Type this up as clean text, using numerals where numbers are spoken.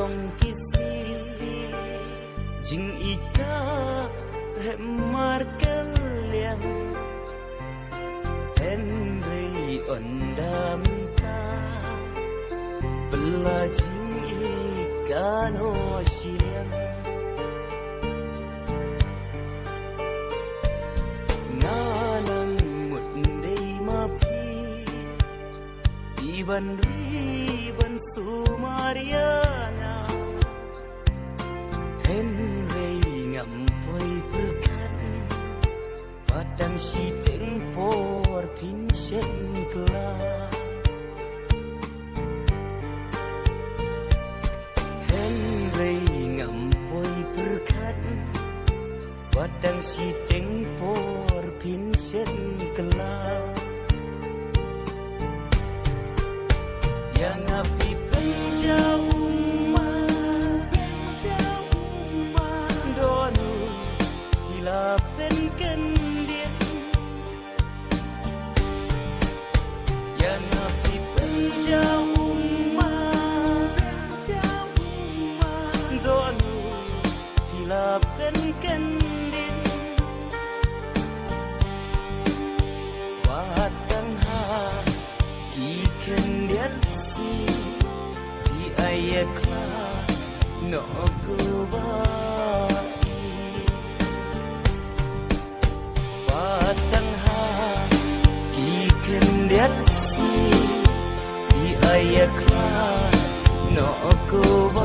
rong kisi jing ika hemar kaliang Henry ondam ka belajing ika no siang nanang mundei mapi iban riban sumariana Henry ngampoi berkat padang sideng por pinsyen kelah Henry ngampoi berkat padang sideng por pinsyen kelah yang api penjauh penken dia yang api penjauh donu bila penken dia watang ha ikan dia si di ayakla no kuba Kendiat si di ayaklah no kuba